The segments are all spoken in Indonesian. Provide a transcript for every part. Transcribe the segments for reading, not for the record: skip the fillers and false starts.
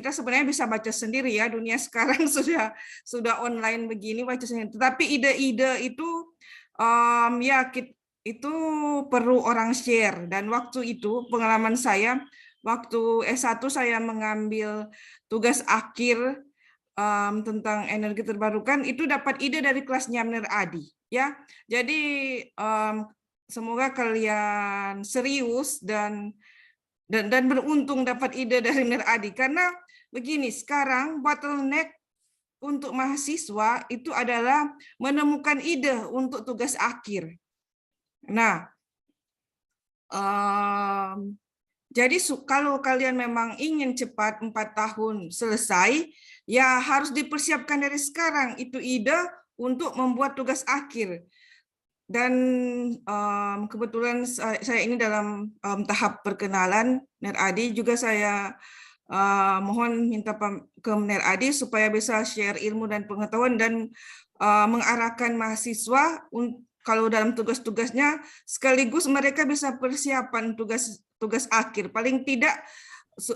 kita sebenarnya bisa baca sendiri ya, dunia sekarang sudah online begini, baca sendiri. Tetapi ide-ide itu ya itu perlu orang share. Dan waktu itu pengalaman saya, waktu S1 saya mengambil tugas akhir tentang energi terbarukan, itu dapat ide dari kelasnya Mner Adi ya. Jadi semoga kalian serius dan beruntung dapat ide dari Mner Adi, karena begini, sekarang bottleneck untuk mahasiswa itu adalah menemukan ide untuk tugas akhir. Nah, jadi kalau kalian memang ingin cepat 4 tahun selesai, ya harus dipersiapkan dari sekarang itu ide untuk membuat tugas akhir. Dan kebetulan saya ini dalam tahap perkenalan Mner Adi, juga saya mohon minta ke Mner Adi supaya bisa share ilmu dan pengetahuan dan mengarahkan mahasiswa kalau dalam tugas-tugasnya, sekaligus mereka bisa persiapan tugas akhir. Paling tidak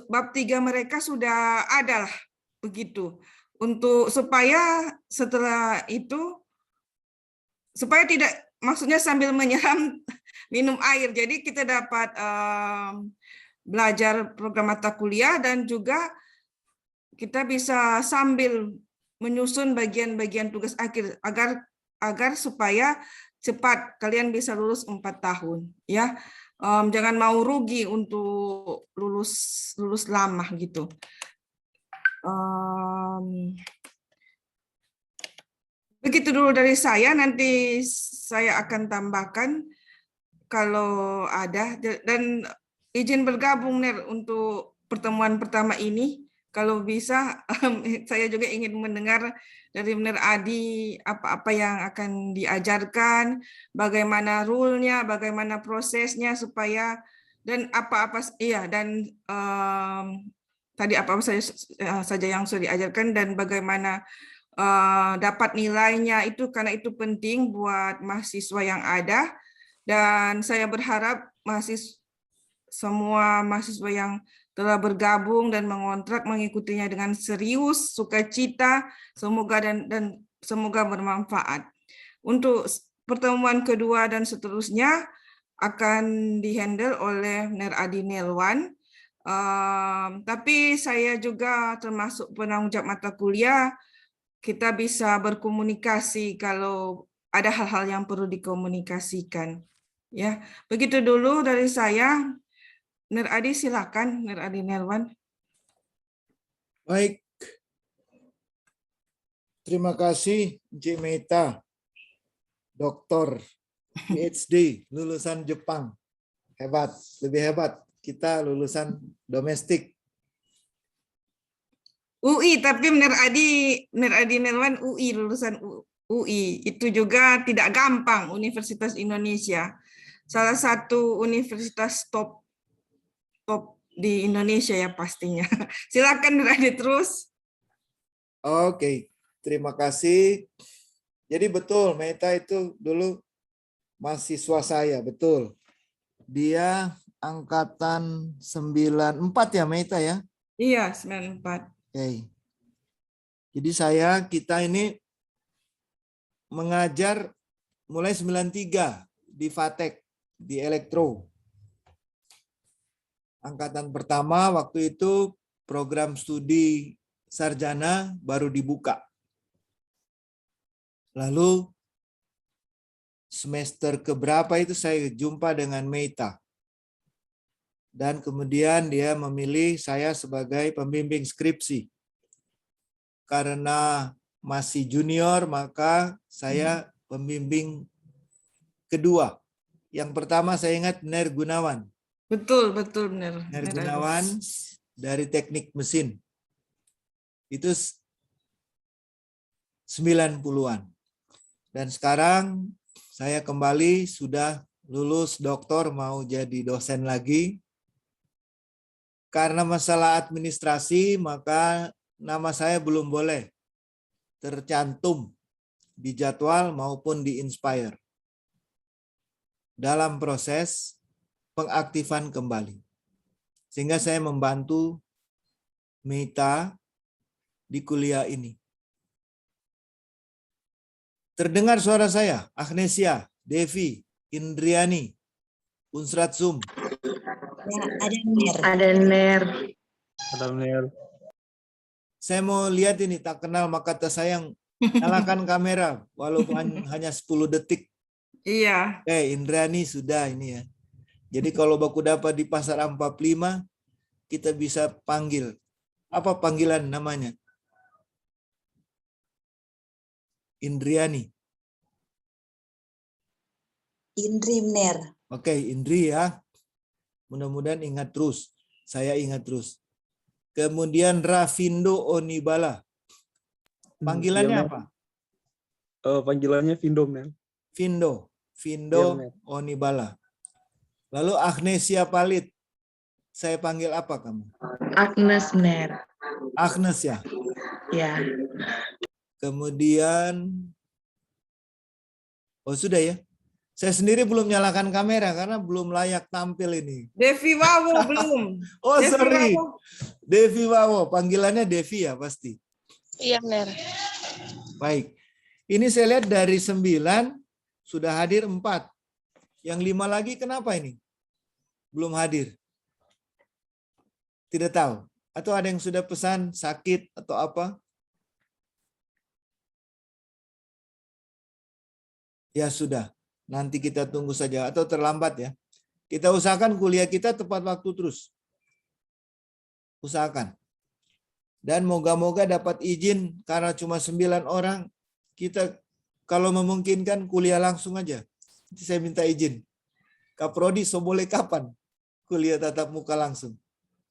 bab 3 mereka sudah ada lah, begitu. Untuk supaya setelah itu, supaya tidak, maksudnya sambil menyelam minum air. Jadi kita dapat belajar program mata kuliah dan juga kita bisa sambil menyusun bagian-bagian tugas akhir agar supaya cepat kalian bisa lulus 4 tahun ya. Jangan mau rugi untuk lulus lama gitu. Begitu dulu dari saya, nanti saya akan tambahkan kalau ada, dan izin bergabung Ner untuk pertemuan pertama ini. Kalau bisa, saya juga ingin mendengar dari Mner Adi apa-apa yang akan diajarkan, bagaimana rule-nya, bagaimana prosesnya supaya, dan apa-apa dan tadi apa-apa saja yang sudah diajarkan dan bagaimana dapat nilainya itu, karena itu penting buat mahasiswa yang ada. Dan saya berharap semua mahasiswa yang telah bergabung dan mengontrak mengikutinya dengan serius, sukacita, semoga dan semoga bermanfaat. Untuk pertemuan kedua dan seterusnya akan dihandle oleh Mner Adi Nelwan. Tapi saya juga termasuk penanggung jawab mata kuliah. Kita bisa berkomunikasi kalau ada hal-hal yang perlu dikomunikasikan. Ya, begitu dulu dari saya. Mner Adi, silakan, Mner Adi Nelwan. Baik, terima kasih Cik Meta, doktor PhD, lulusan Jepang. Hebat, lebih hebat. Kita lulusan domestik. UI, tapi Mner Adi Nelwan UI, lulusan UI. Itu juga tidak gampang, Universitas Indonesia. Salah satu universitas top di Indonesia ya pastinya. Silakan Mner Adi terus. Oke, terima kasih. Jadi betul, Meta itu dulu mahasiswa saya, betul. Dia angkatan 94 ya, Meta ya? Iya, 94. Oke. Jadi kita ini mengajar mulai 93 di Fatek, di Elektro. Angkatan pertama waktu itu program studi sarjana baru dibuka. Lalu semester keberapa itu saya jumpa dengan Meta. Dan kemudian dia memilih saya sebagai pembimbing skripsi. Karena masih junior, maka saya pembimbing kedua. Yang pertama saya ingat Mner Gunawan. Betul, Mner Gunawan dari teknik mesin. Itu 90-an. Dan sekarang saya kembali sudah lulus doktor, mau jadi dosen lagi. Karena masalah administrasi, maka nama saya belum boleh tercantum di jadwal maupun di Inspire dalam proses pengaktifan kembali. Sehingga saya membantu Meita di kuliah ini. Terdengar suara saya, Agnesia, Devi, Indriani, Unsrat Zoom. Ya, ada Ner. Ada Ner. Ada Ner. Saya mau lihat ini, tak kenal maka tak sayang. Nyalakan kamera, walaupun hanya 10 detik. Iya. Indrani sudah ini ya. Jadi kalau baku dapat di Pasar 45, kita bisa panggil. Apa panggilan namanya? Indriani. Indri Ner. Oke, Indri ya. Mudah-mudahan ingat terus. Saya ingat terus. Kemudian Rafindo Onibala. Panggilannya Iya, apa? Panggilannya Vindom, Ner. Vindo. Iya, Vindo Ner. Onibala. Lalu Agnesia Palit. Saya panggil apa kamu? Agnes Ner. Agnes ya. Ya. Kemudian, oh sudah ya. Saya sendiri belum nyalakan kamera karena belum layak tampil ini. Devi Wawo belum. Oh Devi sorry, Wawo. Devi Wawo. Panggilannya Devi ya pasti. Iya, Ner. Baik. Ini saya lihat dari 9 sudah hadir 4. Yang 5 lagi kenapa ini? Belum hadir. Tidak tahu. Atau ada yang sudah pesan sakit atau apa? Ya sudah. Nanti kita tunggu saja atau terlambat ya. Kita usahakan kuliah kita tepat waktu terus. Usahakan. Dan moga-moga dapat izin karena cuma 9 orang. Kita kalau memungkinkan kuliah langsung aja. Nanti saya minta izin. Kaprodi, so boleh kapan kuliah tatap muka langsung?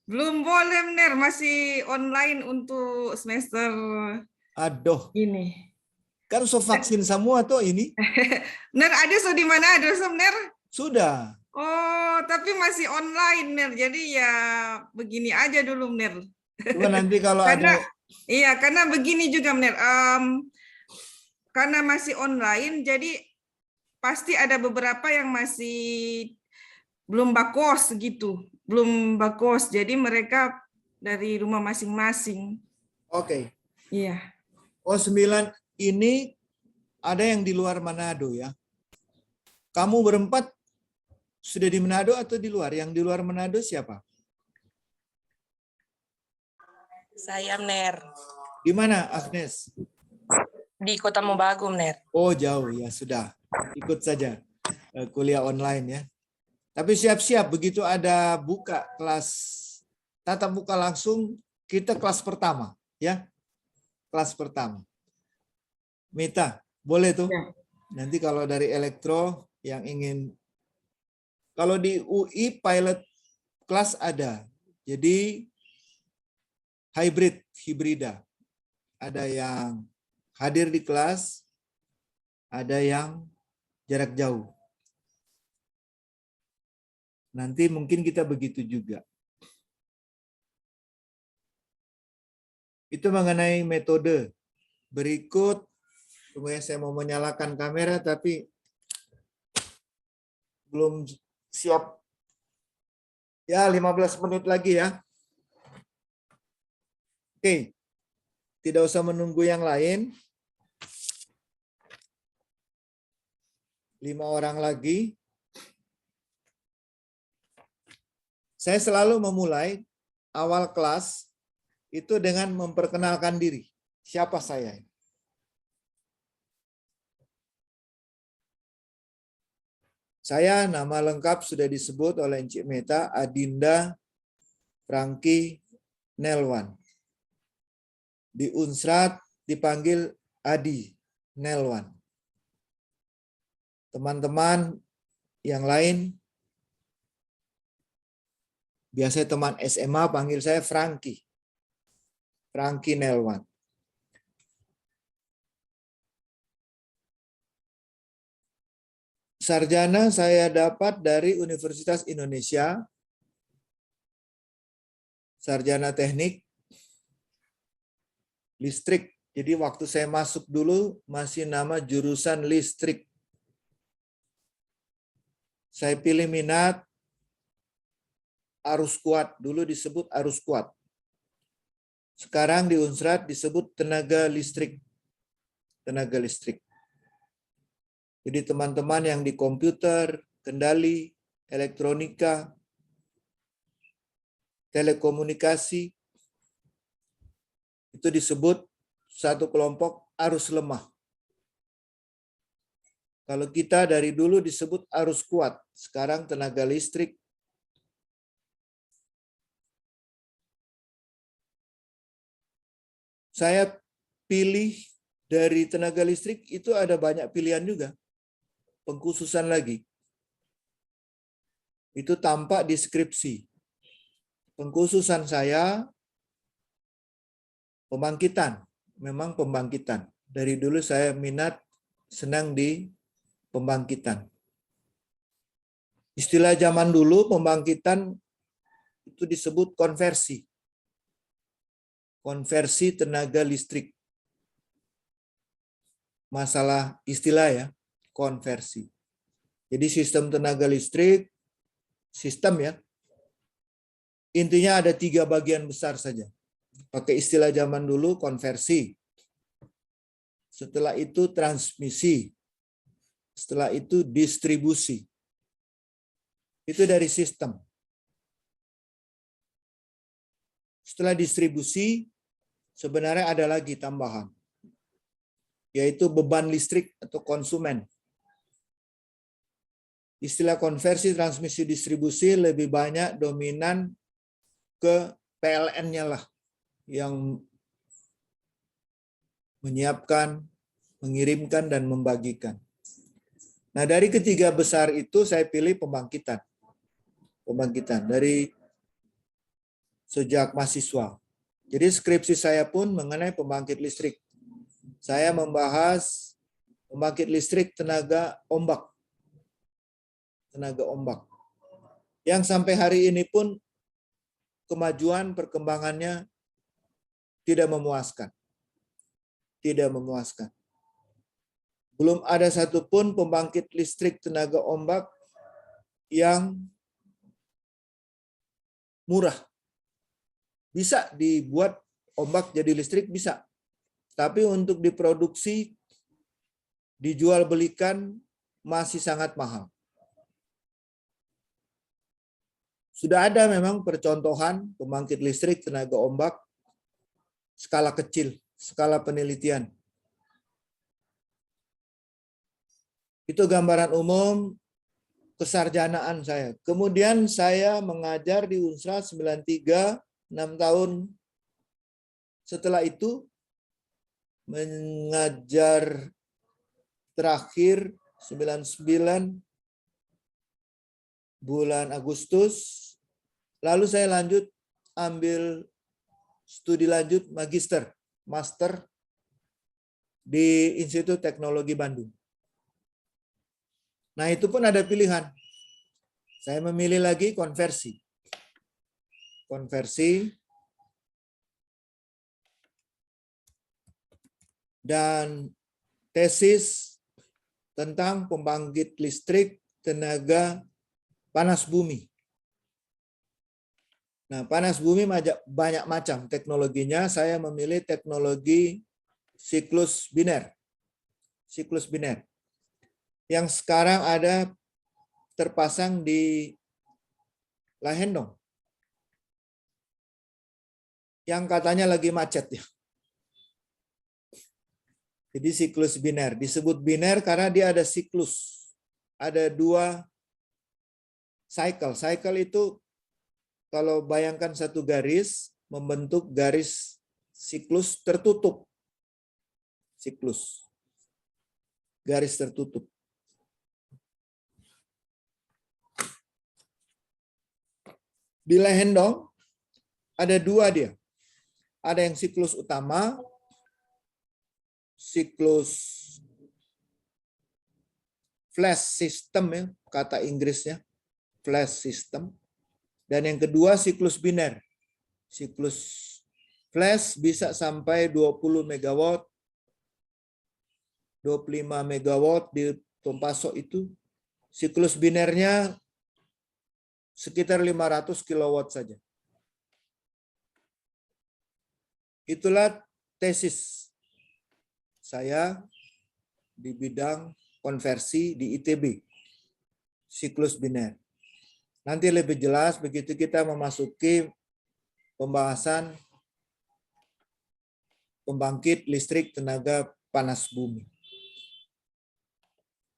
Belum boleh, Ner. Masih online untuk semester Aduh, ini. kan so vaksin semua tuh ini. Ner, ada so di mana ada so, Ner? Sudah. Oh, tapi masih online, Ner. Jadi ya begini aja dulu, Ner. Cuma nanti kalau Karena ada iya, karena begini juga, Ner. Karena masih online, jadi pasti ada beberapa yang masih belum bakos gitu, belum bakos. Jadi mereka dari rumah masing-masing. Oke. Iya. Oh 9 ini ada yang di luar Manado ya. Kamu berempat sudah di Manado atau di luar? Yang di luar Manado siapa? Saya Ner, Di mana Agnes? di Kota Mobagu, Ner. Oh jauh ya sudah. Ikut saja kuliah online ya. Tapi siap-siap begitu ada buka kelas tatap muka langsung, kita kelas pertama ya. Kelas pertama. Mita, boleh tuh. Ya. Nanti kalau dari elektro yang ingin, kalau di UI pilot kelas ada. Jadi hibrida. Ada yang hadir di kelas, ada yang jarak jauh. Nanti mungkin kita begitu juga. Itu mengenai metode. Berikut, tunggu ya, saya mau menyalakan kamera tapi belum siap. Ya, 15 menit lagi ya. Oke, tidak usah menunggu yang lain. 5 orang lagi. Saya selalu memulai awal kelas itu dengan memperkenalkan diri. Siapa saya? Saya nama lengkap sudah disebut oleh Encik Meta, Adinda Franky Nelwan. Di Unsrat dipanggil Adi Nelwan. Teman-teman yang lain, biasanya teman SMA panggil saya Franky. Franky Nelwan. Sarjana saya dapat dari Universitas Indonesia. Sarjana teknik listrik. Jadi waktu saya masuk dulu masih nama jurusan listrik. Saya pilih minat arus kuat. Dulu disebut arus kuat. Sekarang di Unsrat disebut tenaga listrik. Tenaga listrik. Jadi teman-teman yang di komputer, kendali, elektronika, telekomunikasi, itu disebut satu kelompok arus lemah. Kalau kita dari dulu disebut arus kuat, sekarang tenaga listrik. Saya pilih dari tenaga listrik itu ada banyak pilihan juga. Pengkhususan lagi. Itu tampak di skripsi. Pengkhususan saya pembangkitan. Memang pembangkitan. Dari dulu saya minat senang di pembangkitan. Istilah zaman dulu pembangkitan itu disebut konversi. Konversi tenaga listrik. Masalah istilah ya, konversi. Jadi sistem tenaga listrik, sistem ya, intinya ada 3 bagian besar saja. Pakai istilah zaman dulu, konversi. Setelah itu transmisi. Setelah itu distribusi. Itu dari sistem. Setelah distribusi, sebenarnya ada lagi tambahan, yaitu beban listrik atau konsumen. Istilah konversi, transmisi, distribusi lebih banyak dominan ke PLN-nya lah, yang menyiapkan, mengirimkan, dan membagikan. Nah, dari ketiga besar itu saya pilih pembangkitan. Pembangkitan dari sejak mahasiswa. Jadi skripsi saya pun mengenai pembangkit listrik. Saya membahas pembangkit listrik tenaga ombak. Tenaga ombak. Yang sampai hari ini pun kemajuan perkembangannya tidak memuaskan. Tidak memuaskan. Belum ada satupun pembangkit listrik tenaga ombak yang murah. Bisa dibuat ombak jadi listrik, bisa. Tapi untuk diproduksi, dijual belikan masih sangat mahal. Sudah ada memang percontohan pembangkit listrik tenaga ombak skala kecil, skala penelitian. Itu gambaran umum kesarjanaan saya. Kemudian saya mengajar di Unsra 93, 6 tahun. Setelah itu mengajar terakhir 99 bulan Agustus. Lalu saya lanjut ambil studi lanjut master di Institut Teknologi Bandung. Nah, itu pun ada pilihan. Saya memilih lagi konversi. Konversi dan tesis tentang pembangkit listrik tenaga panas bumi. Nah, panas bumi banyak macam teknologinya. Saya memilih teknologi siklus biner. Siklus biner. Yang sekarang ada terpasang di Lahendong. Yang katanya lagi macet ya. Jadi siklus biner. Disebut biner karena dia ada siklus. Ada 2 cycle. Cycle itu kalau bayangkan satu garis, membentuk garis siklus tertutup. Siklus. Garis tertutup. Di Lahendong ada 2 dia. Ada yang siklus utama, siklus flash system ya, kata Inggrisnya, flash system. Dan yang kedua siklus biner. Siklus flash bisa sampai 20 megawatt, 25 megawatt di Tompaso itu. Siklus binernya sekitar 500 kilowatt saja. itulah tesis saya di bidang konversi di ITB, siklus biner. Nanti lebih jelas begitu kita memasuki pembahasan pembangkit listrik tenaga panas bumi.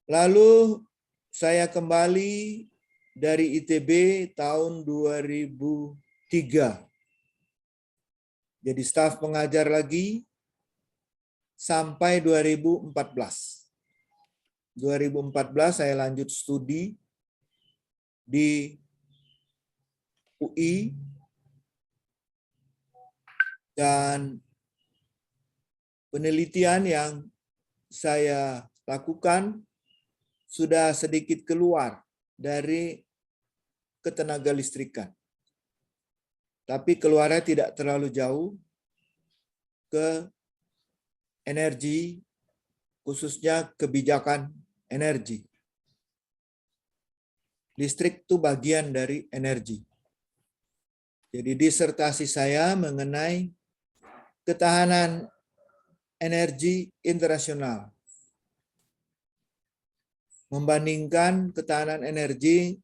Lalu saya kembali dari ITB tahun 2003. Jadi staf pengajar lagi sampai 2014. 2014 saya lanjut studi di UI dan penelitian yang saya lakukan sudah sedikit keluar dari ketenaga listrikan. Tapi keluarnya tidak terlalu jauh ke energi, khususnya kebijakan energi. Listrik itu bagian dari energi. Jadi disertasi saya mengenai ketahanan energi internasional. Membandingkan ketahanan energi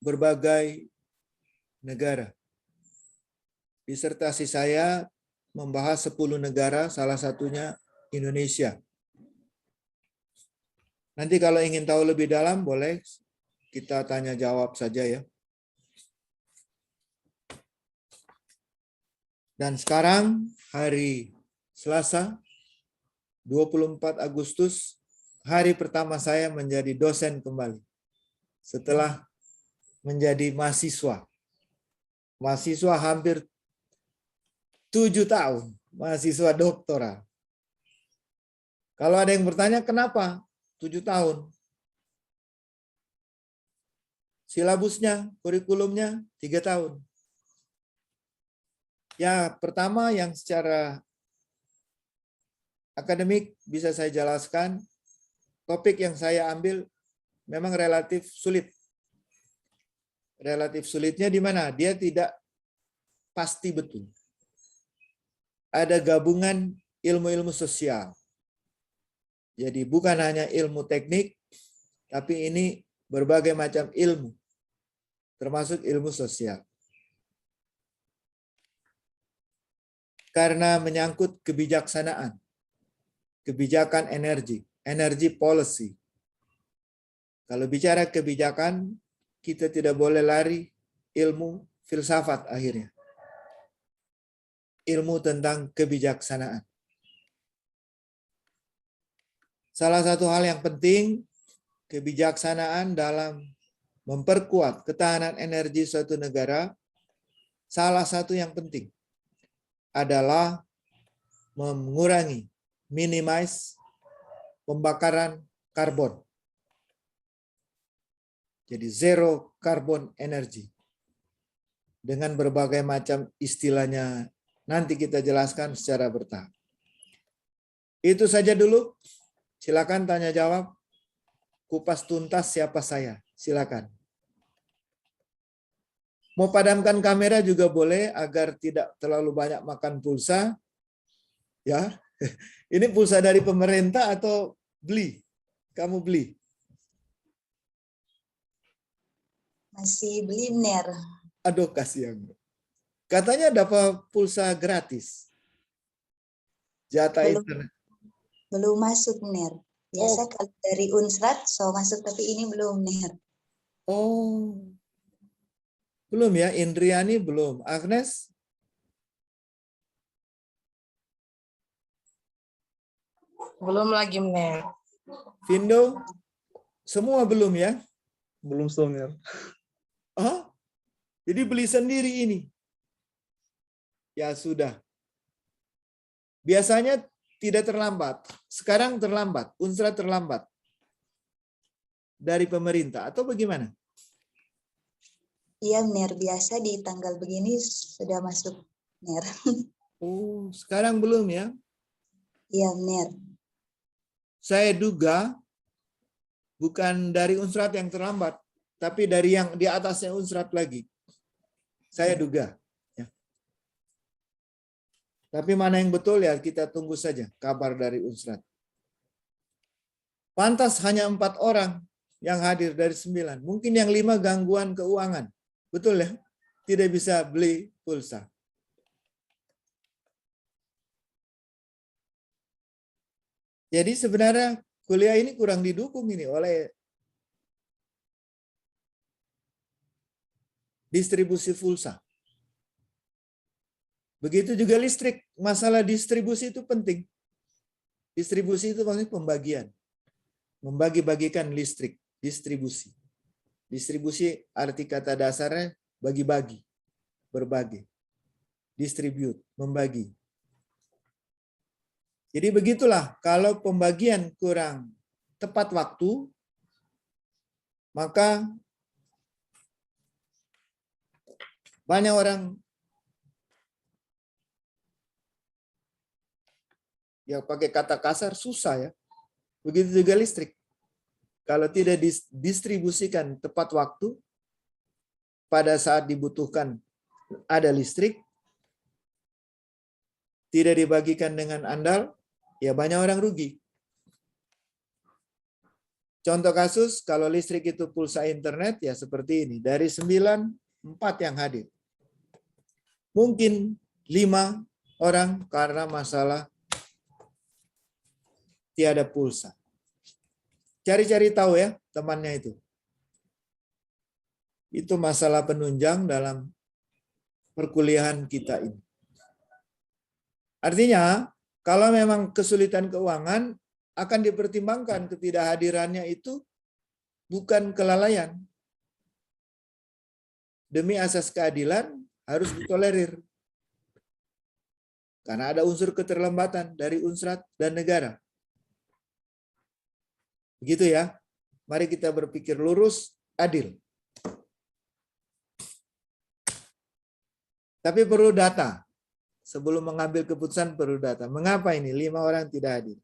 berbagai negara. Disertasi saya membahas 10 negara, salah satunya Indonesia. Nanti kalau ingin tahu lebih dalam, boleh kita tanya jawab saja ya. Dan sekarang hari Selasa, 24 Agustus, hari pertama saya menjadi dosen kembali. Setelah menjadi mahasiswa. Mahasiswa hampir 7 tahun. Mahasiswa doktoral. Kalau ada yang bertanya, kenapa 7 tahun? Silabusnya, kurikulumnya 3 tahun. Ya, pertama yang secara akademik bisa saya jelaskan, topik yang saya ambil memang relatif sulit. Relatif sulitnya di mana? Dia tidak pasti betul. Ada gabungan ilmu-ilmu sosial. Jadi bukan hanya ilmu teknik, tapi ini berbagai macam ilmu, termasuk ilmu sosial. Karena menyangkut kebijaksanaan, kebijakan energi, energy policy. Kalau bicara kebijakan, kita tidak boleh lari ilmu filsafat akhirnya. Ilmu tentang kebijaksanaan. Salah satu hal yang penting, kebijaksanaan dalam memperkuat ketahanan energi suatu negara, salah satu yang penting adalah mengurangi, minimize pembakaran karbon. Jadi zero carbon energy. Dengan berbagai macam istilahnya nanti kita jelaskan secara bertahap. Itu saja dulu. Silakan tanya jawab. Kupas tuntas siapa saya. Silakan. Mau padamkan kamera juga boleh agar tidak terlalu banyak makan pulsa. Ya. Ini pulsa dari pemerintah atau beli? Kamu beli? Masih beli Ner. Aduh, kasihan. Katanya dapat pulsa gratis. Jatah internet. Belum masuk Ner. Biasa kalau dari Unsrat so masuk, tapi ini belum Ner. Oh. Belum ya, Indriani belum. Agnes? Belum lagi, Ner. Vindo? Semua belum ya? Belum Ner. Oh, jadi beli sendiri ini. Ya sudah. Biasanya tidak terlambat. Sekarang terlambat. Unsrat terlambat. Dari pemerintah atau bagaimana? Iya Ner, biasa di tanggal begini sudah masuk Ner. Oh, sekarang belum ya? Iya Ner. Saya duga bukan dari Unsrat yang terlambat, tapi dari yang di atasnya Unsrat lagi. Saya duga. Ya. Tapi mana yang betul ya kita tunggu saja kabar dari Unsrat. Pantas hanya 4 orang yang hadir dari 9. Mungkin yang 5 gangguan keuangan. Betul ya? Tidak bisa beli pulsa. Jadi sebenarnya kuliah ini kurang didukung ini oleh distribusi pulsa. Begitu juga listrik. Masalah distribusi itu penting. Distribusi itu maksudnya pembagian. Membagi-bagikan listrik. Distribusi. Distribusi arti kata dasarnya bagi-bagi. Berbagi. Distribute. Membagi. Jadi begitulah, kalau pembagian kurang tepat waktu, maka banyak orang yang pakai kata kasar susah ya. Begitu juga listrik. Kalau tidak didistribusikan tepat waktu, pada saat dibutuhkan ada listrik, tidak dibagikan dengan andal, ya banyak orang rugi. Contoh kasus, kalau listrik itu pulsa internet, ya seperti ini. Dari 9, 4 yang hadir. Mungkin 5 orang karena masalah tiada pulsa. Cari-cari tahu ya temannya itu. Itu masalah penunjang dalam perkuliahan kita ini. Artinya, kalau memang kesulitan keuangan, akan dipertimbangkan ketidakhadirannya itu bukan kelalaian. Demi asas keadilan harus ditolerir. Karena ada unsur keterlambatan dari Unsrat dan negara. Begitu ya. Mari kita berpikir lurus, adil. Tapi perlu data. Sebelum mengambil keputusan perlu data. Mengapa ini 5 orang tidak hadir?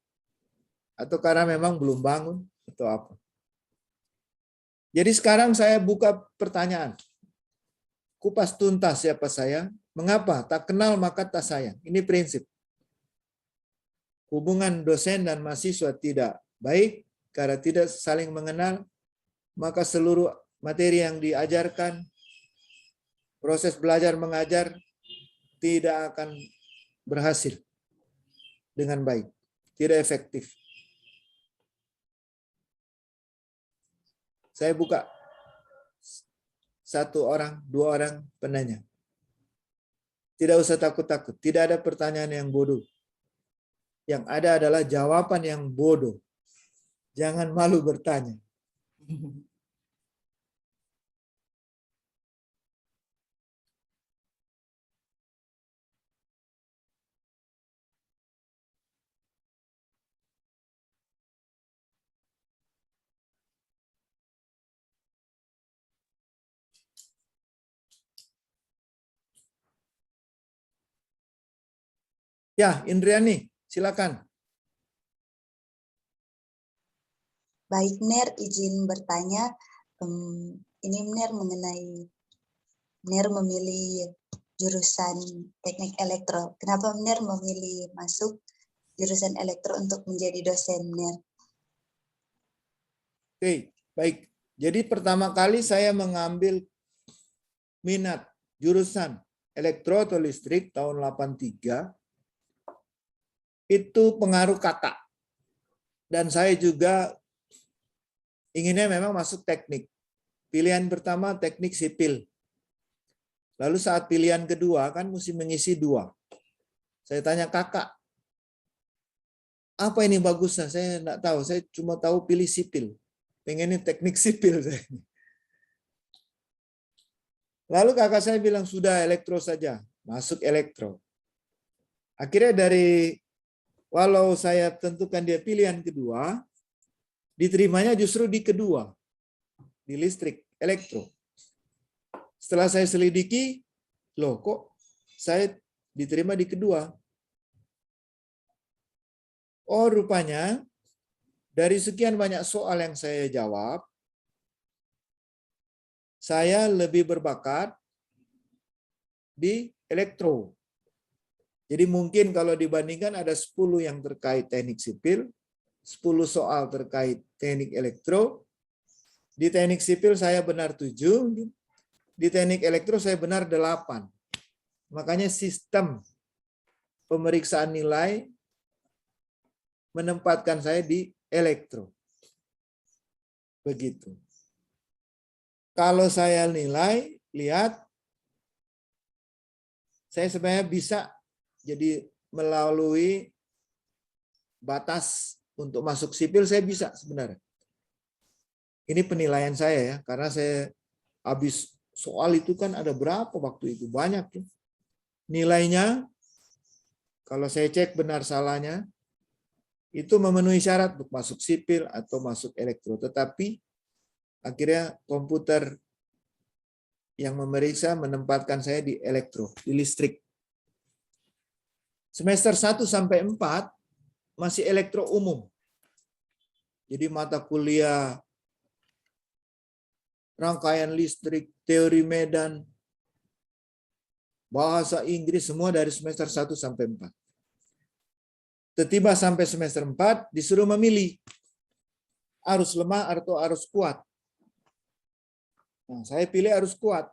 Atau karena memang belum bangun atau apa? Jadi sekarang saya buka pertanyaan. Kupas tuntas siapa saya? Mengapa tak kenal maka tak sayang? Ini prinsip. Hubungan dosen dan mahasiswa tidak baik karena tidak saling mengenal, maka seluruh materi yang diajarkan, proses belajar mengajar tidak akan berhasil dengan baik, tidak efektif. Saya buka 1 orang, 2 orang penanya. Tidak usah takut-takut, tidak ada pertanyaan yang bodoh. Yang ada adalah jawaban yang bodoh. Jangan malu bertanya. Ya, Indriani, silakan. Baik, Ner, izin bertanya. Ini Ner mengenai Ner memilih jurusan teknik elektro. Kenapa Ner memilih masuk jurusan elektro untuk menjadi dosen Ner? Oke, baik. Jadi pertama kali saya mengambil minat jurusan elektro atau listrik tahun 83, itu pengaruh kakak. Dan saya juga inginnya memang masuk teknik. Pilihan pertama teknik sipil. Lalu saat pilihan kedua kan mesti mengisi 2. Saya tanya kakak, apa ini bagusnya? Saya enggak tahu, saya cuma tahu pilih sipil. Pengennya teknik sipil saya. Lalu kakak saya bilang, sudah elektro saja, masuk elektro. Akhirnya dari, walau saya tentukan dia pilihan kedua, diterimanya justru di kedua, di listrik, elektro. Setelah saya selidiki, loh kok saya diterima di kedua? Oh rupanya, dari sekian banyak soal yang saya jawab, saya lebih berbakat di elektro. Jadi mungkin kalau dibandingkan ada 10 yang terkait teknik sipil, 10 soal terkait teknik elektro. Di teknik sipil saya benar 7, di teknik elektro saya benar 8. Makanya sistem pemeriksaan nilai menempatkan saya di elektro. Begitu. Kalau saya nilai, lihat, saya sebenarnya bisa jadi melalui batas untuk masuk sipil saya bisa sebenarnya. Ini penilaian saya ya, karena saya habis soal itu kan ada berapa waktu itu, banyak ya. Nilainya, kalau saya cek benar salahnya, itu memenuhi syarat untuk masuk sipil atau masuk elektro. Tetapi akhirnya komputer yang memeriksa menempatkan saya di elektro, di listrik. Semester 1 sampai 4 masih elektro umum. Jadi mata kuliah rangkaian listrik, teori medan, bahasa Inggris, semua dari semester 1 sampai 4. Tiba sampai semester 4 disuruh memilih arus lemah atau arus kuat. Nah, saya pilih arus kuat.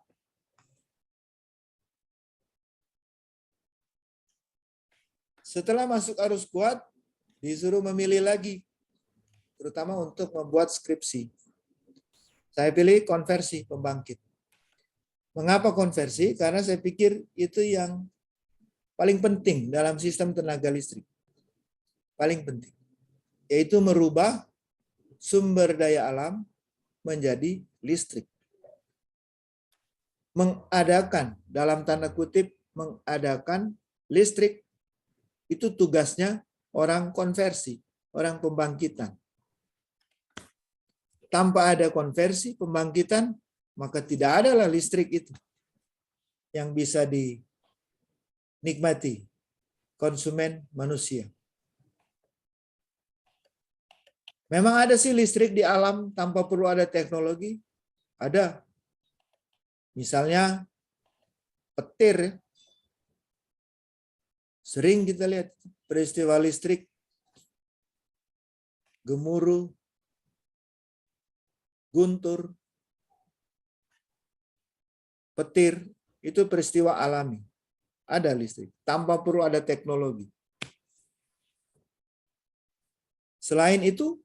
Setelah masuk arus kuat, disuruh memilih lagi, terutama untuk membuat skripsi. Saya pilih konversi pembangkit. Mengapa konversi? Karena saya pikir itu yang paling penting dalam sistem tenaga listrik. Paling penting. Yaitu merubah sumber daya alam menjadi listrik. Mengadakan, dalam tanda kutip, mengadakan listrik, itu tugasnya orang konversi, orang pembangkitan. Tanpa ada konversi, pembangkitan, maka tidak adalah listrik itu yang bisa dinikmati konsumen manusia. Memang ada sih listrik di alam tanpa perlu ada teknologi? Ada. Misalnya petir. Sering kita lihat peristiwa listrik, gemuruh, guntur, petir, itu peristiwa alami. Ada listrik, tanpa perlu ada teknologi. Selain itu,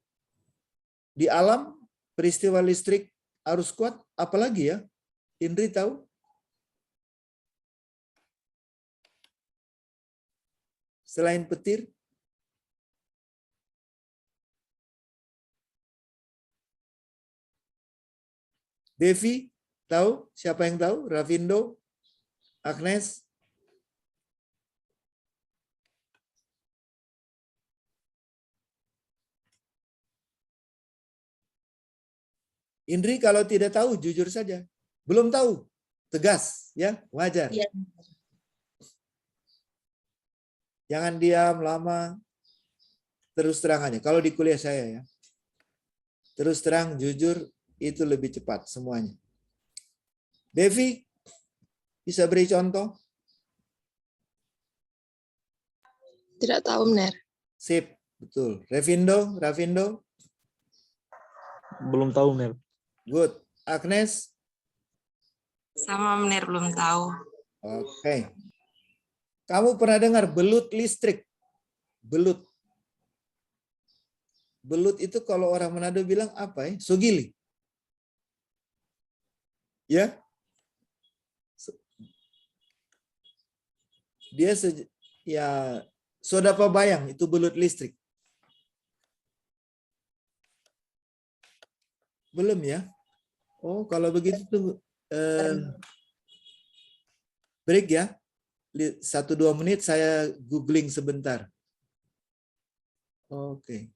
di alam peristiwa listrik arus kuat, apalagi ya? Indri tahu? Selain petir? Devi, tahu? Siapa yang tahu? Ravindo? Agnes? Indri kalau tidak tahu, jujur saja. Belum tahu. Tegas, ya, wajar. Iya. Jangan diam lama, terus terang aja. Kalau di kuliah saya ya, terus terang, jujur, itu lebih cepat semuanya. Devi, bisa beri contoh? Tidak tahu, Mener. Sip, betul. Ravindo? Belum tahu, Mener. Good. Agnes? Sama, Mener, belum tahu. Oke. Kamu pernah dengar belut listrik? Belut. Belut itu kalau orang Manado bilang apa ya? Sogili. Ya? Dia ya soda pabayang itu belut listrik. Belum ya? Oh, kalau begitu tuh break ya. 1-2 menit saya googling sebentar. Oke.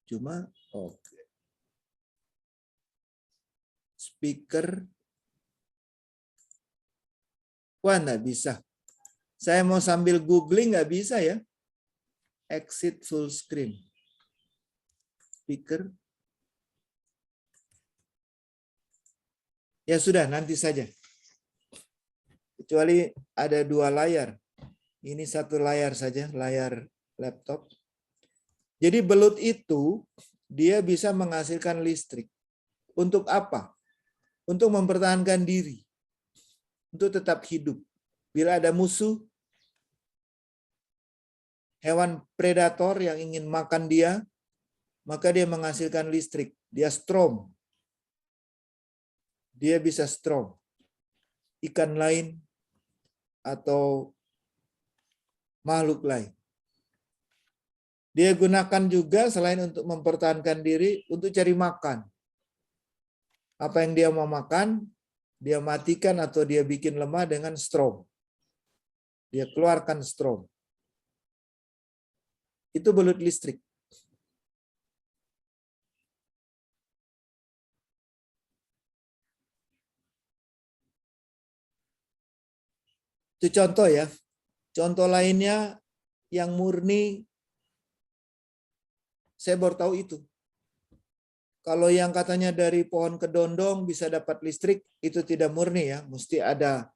Cuma oke. Speaker. Wah, nggak bisa. Saya mau sambil googling nggak bisa ya. Exit full screen. Speaker. Ya sudah, nanti saja. Kecuali ada 2 layar. Ini satu layar saja, layar laptop. Jadi belut itu dia bisa menghasilkan listrik. Untuk apa? Untuk mempertahankan diri. Untuk tetap hidup. Bila ada musuh, hewan predator yang ingin makan dia, maka dia menghasilkan listrik. Dia strom. Dia bisa strom. Ikan lain atau makhluk lain. Dia gunakan juga selain untuk mempertahankan diri, untuk cari makan. Apa yang dia mau makan, dia matikan atau dia bikin lemah dengan strom. Dia keluarkan strom. Itu belut listrik. Itu contoh ya. Contoh lainnya yang murni, saya baru tahu itu. Kalau yang katanya dari pohon kedondong bisa dapat listrik, itu tidak murni ya. Mesti ada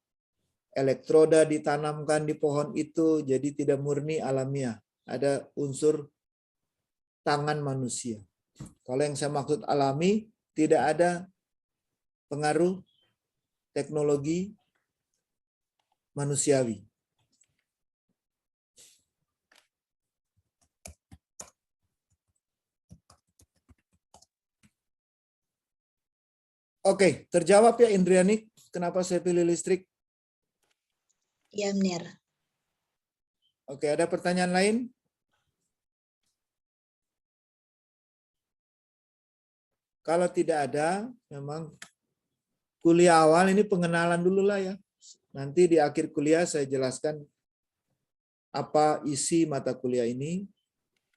elektroda ditanamkan di pohon itu, jadi tidak murni alamiah. Ada unsur tangan manusia. Kalau yang saya maksud alami, tidak ada pengaruh teknologi manusiawi. Oke, terjawab ya Indriani, kenapa saya pilih listrik? Ya, Mner. Oke, ada pertanyaan lain? Kalau tidak ada, memang kuliah awal ini pengenalan dulu lah ya. Nanti di akhir kuliah saya jelaskan apa isi mata kuliah ini,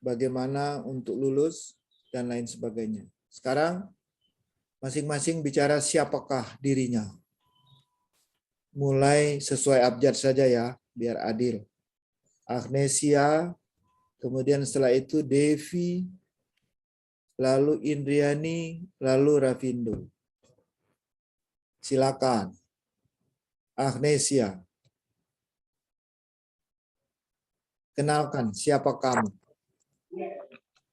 bagaimana untuk lulus, dan lain sebagainya. Sekarang masing-masing bicara siapakah dirinya. Mulai sesuai abjad saja ya, biar adil. Agnesia, kemudian setelah itu Devi, lalu Indriani, lalu Ravindo. Silakan. Agnesia. Kenalkan, siapa kamu?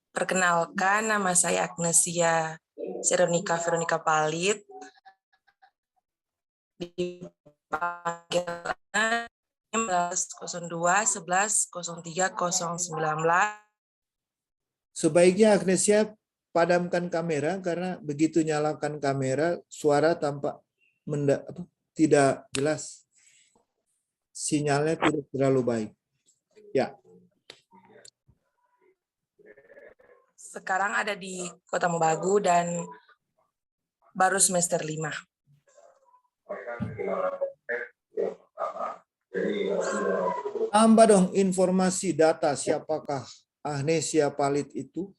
Perkenalkan, nama saya Agnesia Seronika Veronica Palit. Dipanggil 02 11 03 019. Sebaiknya Agnesia padamkan kamera karena begitu nyalakan kamera suara tampak tidak jelas. Sinyalnya tidak terlalu baik. Ya. Sekarang ada di Kota Mobagu dan baru semester 5. Tambah dong informasi data siapakah Agnesia Palit itu.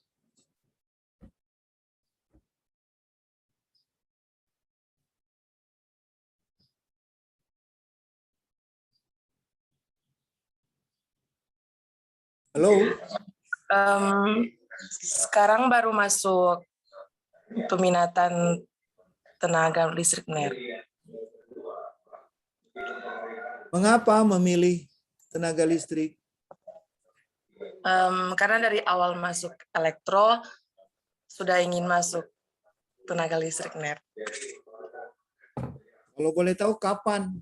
Halo. Sekarang baru masuk peminatan tenaga listrik, Mner. Mengapa memilih tenaga listrik? Karena dari awal masuk elektro sudah ingin masuk tenaga listrik, Mner. Kalau boleh tahu kapan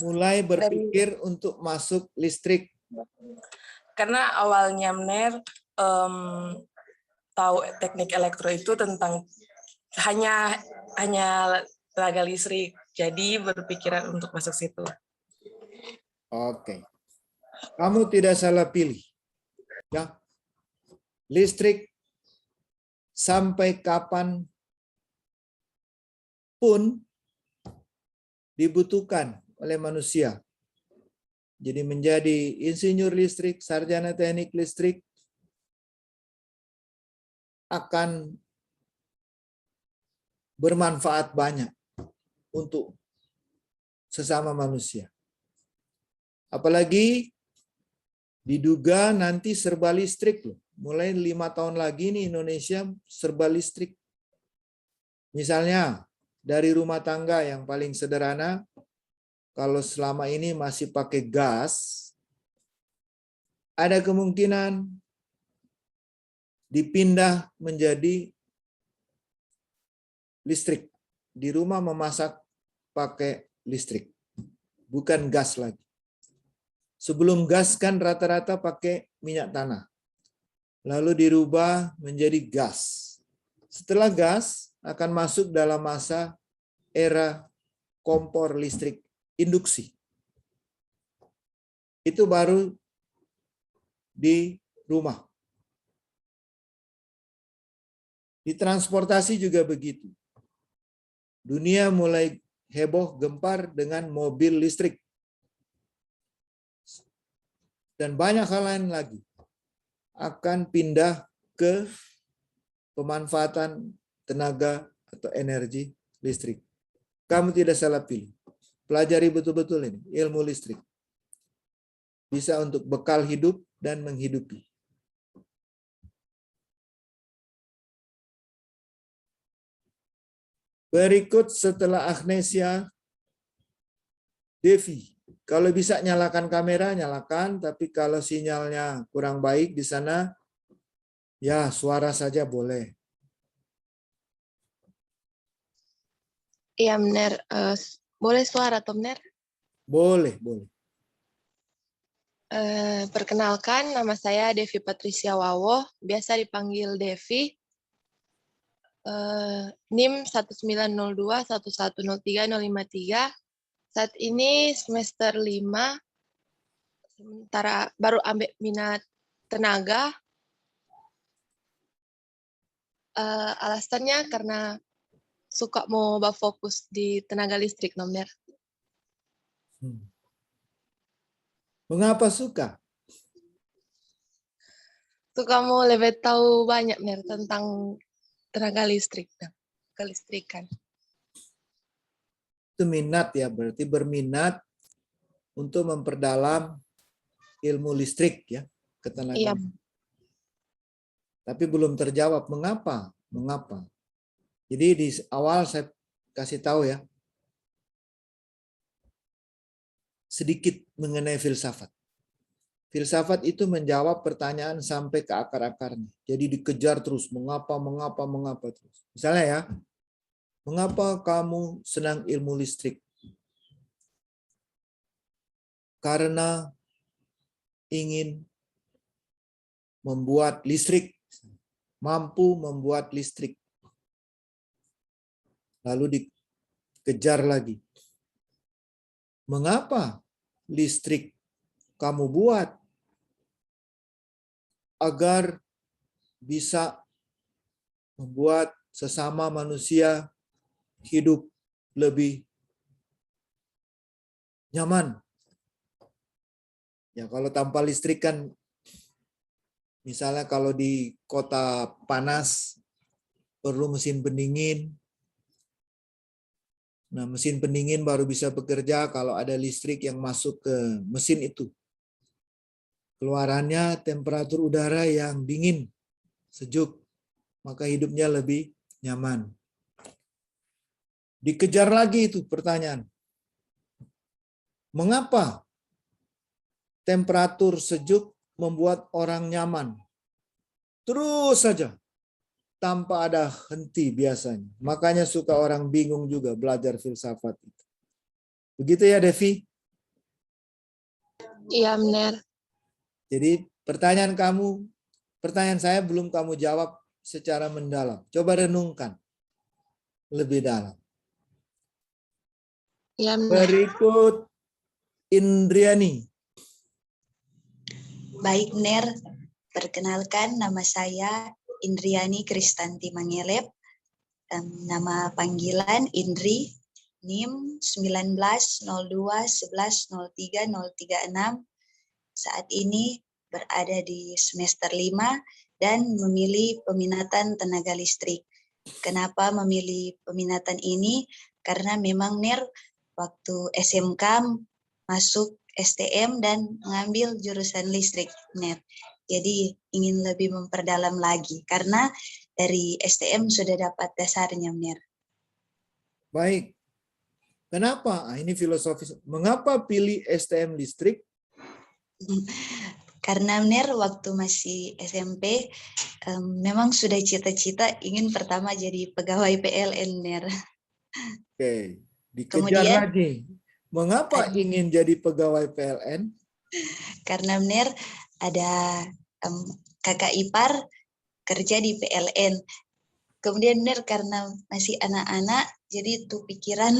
mulai berpikir untuk masuk listrik? Karena awalnya Mner tahu teknik elektro itu tentang hanya tenaga listrik, jadi berpikiran untuk masuk situ. Oke, kamu tidak salah pilih. Ya, listrik sampai kapan pun dibutuhkan oleh manusia. Jadi menjadi insinyur listrik, sarjana teknik listrik akan bermanfaat banyak untuk sesama manusia. Apalagi diduga nanti serba listrik loh. Mulai 5 tahun lagi nih Indonesia serba listrik. Misalnya dari rumah tangga yang paling sederhana, kalau selama ini masih pakai gas, ada kemungkinan dipindah menjadi listrik. Di rumah memasak pakai listrik, bukan gas lagi. Sebelum gas kan rata-rata pakai minyak tanah. Lalu dirubah menjadi gas. Setelah gas akan masuk dalam masa era kompor listrik induksi. Itu baru di rumah. Di transportasi juga begitu. Dunia mulai heboh gempar dengan mobil listrik. Dan banyak hal lain lagi akan pindah ke pemanfaatan tenaga atau energi listrik. Kamu tidak salah pilih. Pelajari betul-betul ini, ilmu listrik. Bisa untuk bekal hidup dan menghidupi. Berikut setelah Agnesia, Devi. Kalau bisa nyalakan kamera, nyalakan. Tapi kalau sinyalnya kurang baik di sana, ya suara saja boleh. Iya, Mner. Boleh suara, Tom Mner? Boleh, boleh. Perkenalkan, nama saya Devi Patricia Wawo, biasa dipanggil Devi. NIM 19021103 Saat ini semester 5, sementara baru ambil minat tenaga. Alasannya karena suka mau fokus di tenaga listrik, Nomner. Mengapa suka? Suka mau lebih tahu banyak, Ner, tentang tenaga listrik, kelistrikan. Itu minat ya, berarti berminat untuk memperdalam ilmu listrik ya, ketenagaan. Iya. Tapi belum terjawab mengapa? Mengapa? Jadi di awal saya kasih tahu ya, sedikit mengenai filsafat. Filsafat itu menjawab pertanyaan sampai ke akar-akarnya. Jadi dikejar terus, mengapa terus. Misalnya ya, mengapa kamu senang ilmu listrik? Karena ingin membuat listrik, mampu membuat listrik. Lalu dikejar lagi. Mengapa listrik kamu buat? Agar bisa membuat sesama manusia hidup lebih nyaman. Ya, kalau tanpa listrik kan, misalnya kalau di kota panas perlu mesin pendingin. Nah, mesin pendingin baru bisa bekerja kalau ada listrik yang masuk ke mesin itu. Keluarannya temperatur udara yang dingin, sejuk, maka hidupnya lebih nyaman. Dikejar lagi itu pertanyaan. Mengapa temperatur sejuk membuat orang nyaman? Terus saja, tanpa ada henti biasanya. Makanya suka orang bingung juga belajar filsafat itu. Begitu ya, Devi? Iya, Mner. Jadi pertanyaan saya belum kamu jawab secara mendalam. Coba renungkan lebih dalam. Iya, Mner. Berikut Indriani. Baik, Ner. Perkenalkan, nama saya Indriani Kristanti Mangelep. Nama panggilan Indri, NIM 1902110336. Saat ini berada di semester 5 dan memilih peminatan tenaga listrik. Kenapa memilih peminatan ini? Karena memang Ner waktu SMK masuk STM dan mengambil jurusan listrik, Ner. Jadi ingin lebih memperdalam lagi karena dari STM sudah dapat dasarnya, Ner. Baik. Kenapa? Ini filosofis. Mengapa pilih STM listrik? Karena Ner waktu masih SMP memang sudah cita-cita ingin pertama jadi pegawai PLN Ner. Oke, dikejar Kemudian lagi. Mengapa ingin jadi pegawai PLN? karena Ner ada kakak ipar kerja di PLN. Kemudian Ner karena masih anak-anak, jadi itu pikiran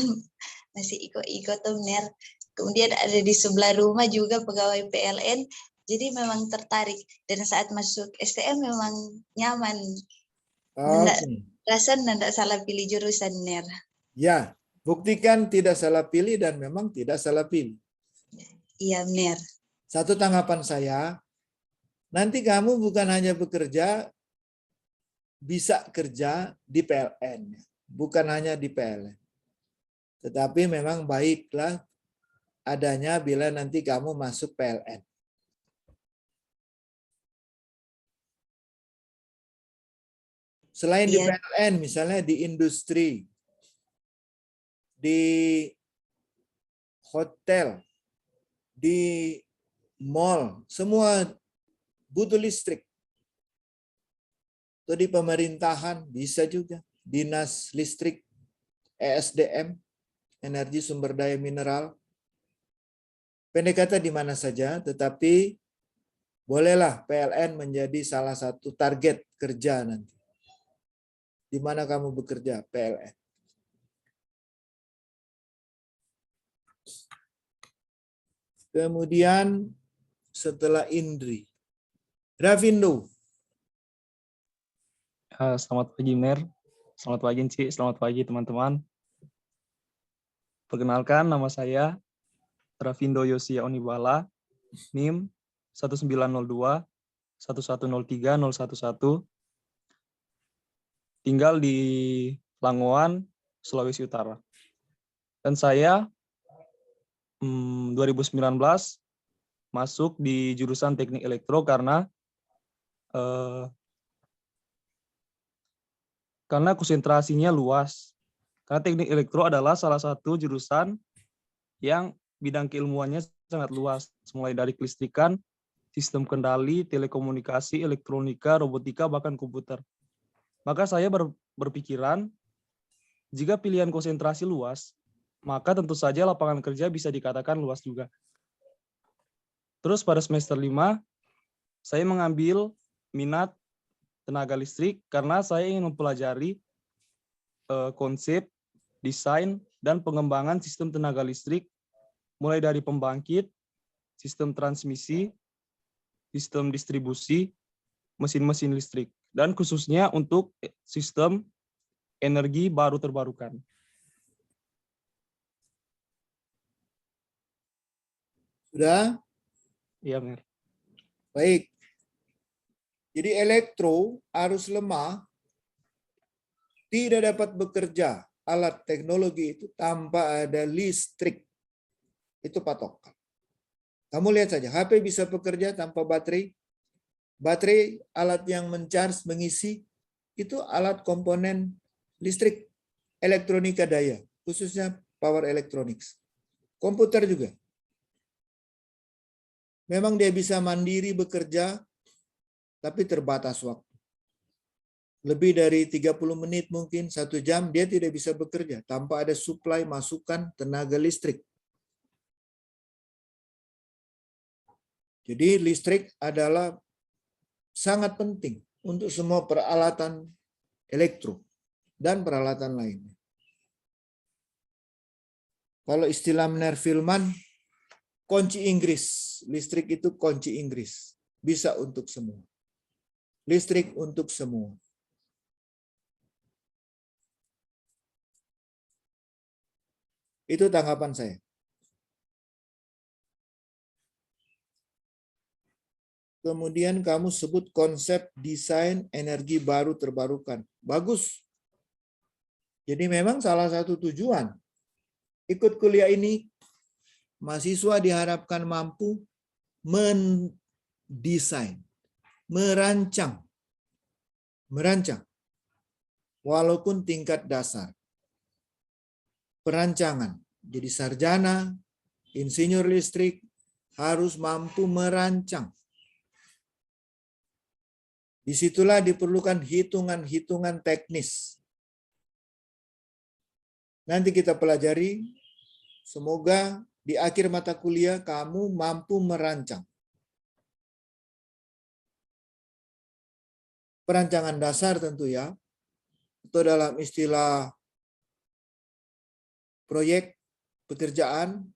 masih ikut-ikut tuh Ner. Kemudian ada di sebelah rumah juga pegawai PLN, jadi memang tertarik. Dan saat masuk STM memang nyaman. Oke. Rasa nggak salah pilih jurusan Ner. Ya, buktikan tidak salah pilih dan memang tidak salah pilih. Iya Ner. Satu tanggapan saya, nanti kamu bukan hanya bekerja, bisa kerja di PLN, bukan hanya di PLN. Tetapi memang baiklah adanya bila nanti kamu masuk PLN. Selain di Iya. PLN, misalnya di industri, di hotel, di mall, semua butuh listrik. Atau di pemerintahan bisa juga. Dinas listrik, ESDM, energi sumber daya mineral. Pendekatan di mana saja, tetapi bolehlah PLN menjadi salah satu target kerja nanti. Di mana kamu bekerja, PLN. Kemudian setelah Indri, Ravindo. Selamat pagi, Mer. Selamat pagi, Ci. Selamat pagi, teman-teman. Perkenalkan, nama saya Ravindo Yosia Onibala, NIM 1902 1103 011, tinggal di Langoan, Sulawesi Utara. Dan saya 2019 masuk di jurusan Teknik Elektro karena konsentrasinya luas. Karena Teknik Elektro adalah salah satu jurusan yang bidang keilmuannya sangat luas, mulai dari kelistrikan, sistem kendali, telekomunikasi, elektronika, robotika, bahkan komputer. Maka saya berpikiran, jika pilihan konsentrasi luas, maka tentu saja lapangan kerja bisa dikatakan luas juga. Terus pada semester 5, saya mengambil minat tenaga listrik karena saya ingin mempelajari konsep, desain, dan pengembangan sistem tenaga listrik, mulai dari pembangkit, sistem transmisi, sistem distribusi, mesin-mesin listrik, dan khususnya untuk sistem energi baru terbarukan. Sudah? Iya, Mer. Baik. Jadi elektro arus lemah tidak dapat bekerja alat teknologi itu tanpa ada listrik. Itu patokan. Kamu lihat saja, HP bisa bekerja tanpa baterai. Baterai, alat yang mencharge, mengisi, itu alat komponen listrik, elektronika daya, khususnya power electronics. Komputer juga. Memang dia bisa mandiri bekerja, tapi terbatas waktu. Lebih dari 30 menit mungkin, 1 jam, dia tidak bisa bekerja tanpa ada suplai masukan tenaga listrik. Jadi listrik adalah sangat penting untuk semua peralatan elektro dan peralatan lainnya. Kalau istilah Nervilman, kunci Inggris. Listrik itu kunci Inggris. Bisa untuk semua. Listrik untuk semua. Itu tanggapan saya. Kemudian kamu sebut konsep desain energi baru terbarukan. Bagus. Jadi memang salah satu tujuan ikut kuliah ini, mahasiswa diharapkan mampu mendesain, merancang, walaupun tingkat dasar. Perancangan. Jadi sarjana, insinyur listrik harus mampu merancang Disitulah diperlukan hitungan-hitungan teknis. Nanti kita pelajari, semoga di akhir mata kuliah kamu mampu merancang. Perancangan dasar tentu ya, atau dalam istilah proyek pekerjaan,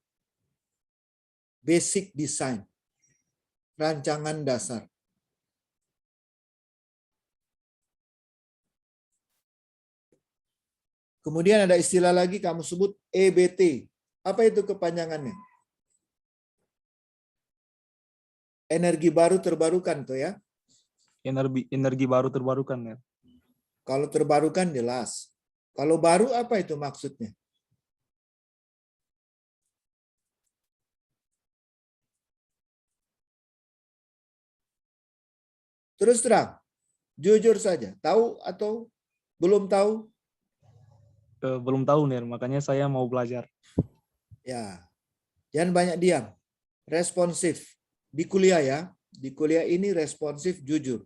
basic design, rancangan dasar. Kemudian ada istilah lagi kamu sebut EBT. Apa itu kepanjangannya? Energi baru terbarukan tuh ya. Energi baru terbarukan ya. Kalau terbarukan jelas. Kalau baru apa itu maksudnya? Terus terang, jujur saja, tahu atau belum tahu? Belum tahu Ner, makanya saya mau belajar. Ya, jangan banyak diam. Responsif. Di kuliah ya, di kuliah ini responsif jujur.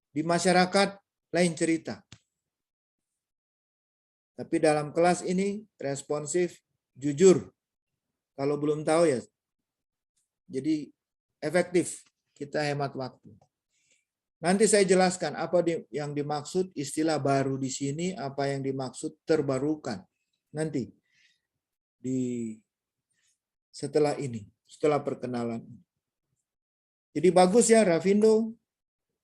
Di masyarakat lain cerita. Tapi dalam kelas ini responsif jujur. Kalau belum tahu ya, jadi efektif. Kita hemat waktu. Nanti saya jelaskan apa yang dimaksud istilah baru di sini, apa yang dimaksud terbarukan. Nanti setelah ini, setelah perkenalan. Jadi bagus ya Ravindo,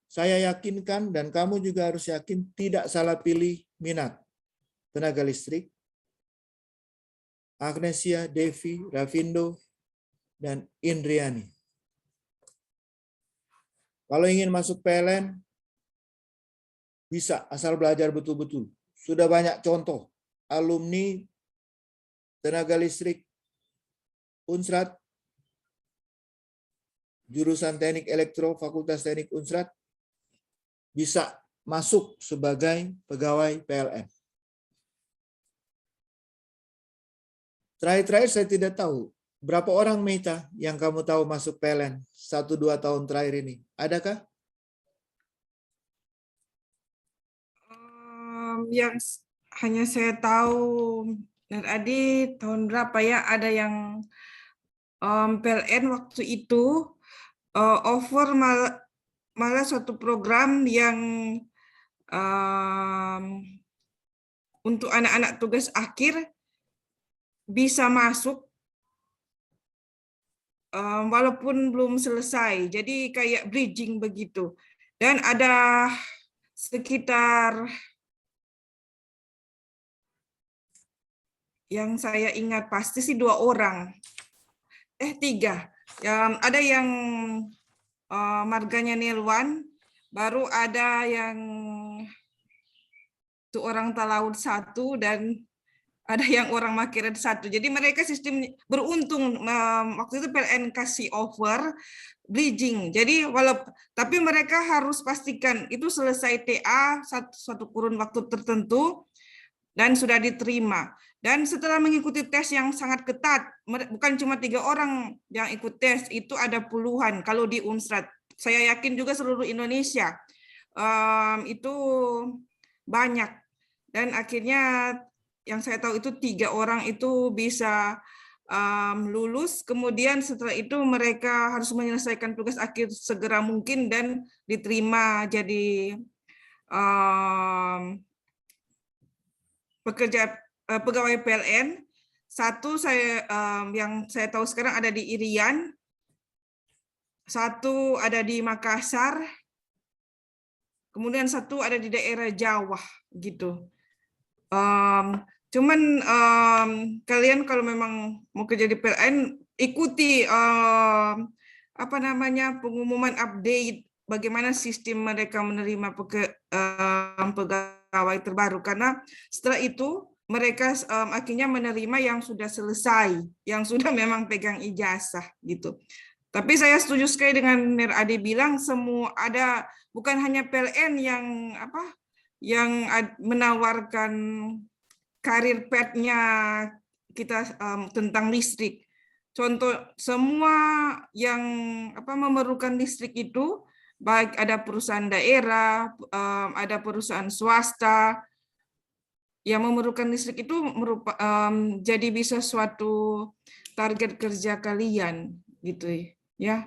saya yakinkan dan kamu juga harus yakin tidak salah pilih minat. Tenaga listrik, Agnesia, Devi, Ravindo, dan Indriani. Kalau ingin masuk PLN, bisa asal belajar betul-betul. Sudah banyak contoh alumni tenaga listrik Unsrat, jurusan teknik elektro, Fakultas Teknik Unsrat, bisa masuk sebagai pegawai PLN. Terakhir saya tidak tahu, berapa orang Meita yang kamu tahu masuk PLN 1-2 tahun terakhir ini? Adakah? Yang hanya saya tahu, Adi tahun berapa ya, ada yang PLN waktu itu offer malah suatu program yang untuk anak-anak tugas akhir bisa masuk walaupun belum selesai. Jadi kayak bridging begitu. Dan ada sekitar yang saya ingat pasti sih 2 orang. 3. Ada yang marganya Nilwan, baru ada yang itu orang Talaud 1 dan ada yang orang Makiran 1. Jadi mereka sistem beruntung waktu itu PLN kasih offer bridging. Jadi tapi mereka harus pastikan itu selesai TA suatu kurun waktu tertentu dan sudah diterima. Dan setelah mengikuti tes yang sangat ketat, bukan cuma 3 orang yang ikut tes, itu ada puluhan kalau di Unsrat. Saya yakin juga seluruh Indonesia itu banyak. Dan akhirnya yang saya tahu itu 3 orang itu bisa lulus. Kemudian setelah itu mereka harus menyelesaikan tugas akhir segera mungkin dan diterima jadi pegawai PLN. 1 yang saya tahu sekarang ada di Irian, 1 ada di Makassar, kemudian 1 ada di daerah Jawa gitu. Cuman kalian kalau memang mau kerja di PLN ikuti pengumuman update bagaimana sistem mereka menerima pegawai terbaru, karena setelah itu mereka akhirnya menerima yang sudah selesai, yang sudah memang pegang ijazah gitu. Tapi saya setuju sekali dengan Ner Ade bilang, semua ada, bukan hanya PLN yang menawarkan karir path-nya kita tentang listrik. Contoh semua yang memerlukan listrik itu baik ada perusahaan daerah, ada perusahaan swasta yang memerlukan listrik itu jadi bisa suatu target kerja kalian gitu ya.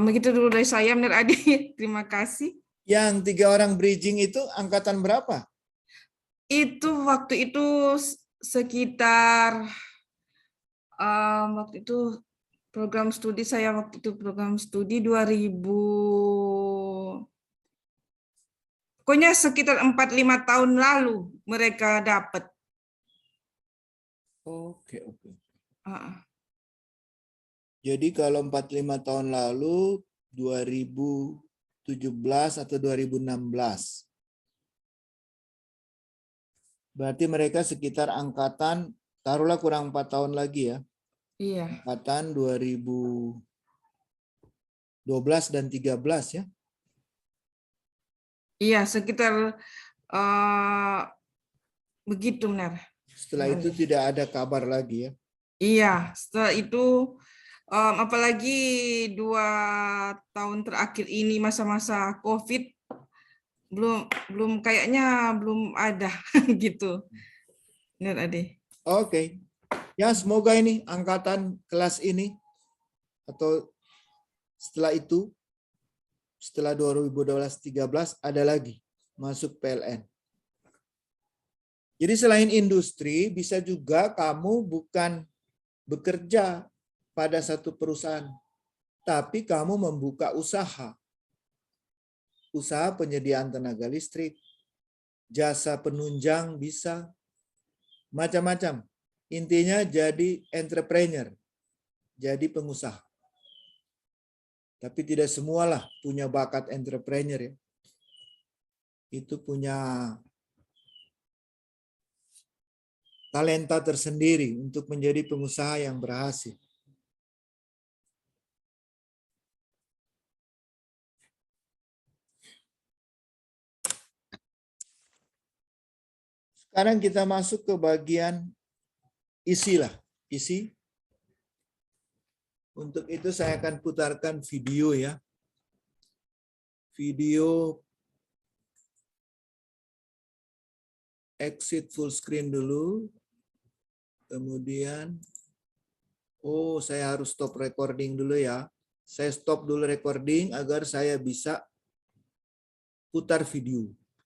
Begitu dulu dari saya, Menir Adi. Terima kasih. Yang 3 orang bridging itu angkatan berapa? Itu waktu itu sekitar waktu itu program studi saya waktu itu program studi 2000, pokoknya sekitar 4-5 tahun lalu mereka dapat. Oke, oke. Ah, Jadi kalau 4-5 tahun lalu 2017 atau 2016. Berarti mereka sekitar angkatan, taruhlah kurang 4 tahun lagi ya. iya. Angkatan 2012 dan 13 ya. Iya, sekitar begitu, benar. Setelah itu tidak ada kabar lagi ya. Iya, setelah itu apalagi 2 tahun terakhir ini masa-masa COVID belum kayaknya belum ada gitu. Benar, Ade. Oke. Ya, semoga ini angkatan kelas ini atau setelah itu setelah 2012-13 ada lagi masuk PLN. Jadi selain industri bisa juga kamu bukan bekerja pada satu perusahaan, tapi kamu membuka usaha. Usaha penyediaan tenaga listrik, jasa penunjang bisa, macam-macam. Intinya jadi entrepreneur, jadi pengusaha. Tapi tidak semualah punya bakat entrepreneur ya. Itu punya talenta tersendiri untuk menjadi pengusaha yang berhasil. Sekarang kita masuk ke bagian isi lah. Isi. Untuk itu saya akan putarkan video ya. Video exit full screen dulu. Kemudian, saya harus stop recording dulu ya. Saya stop dulu recording agar saya bisa putar video.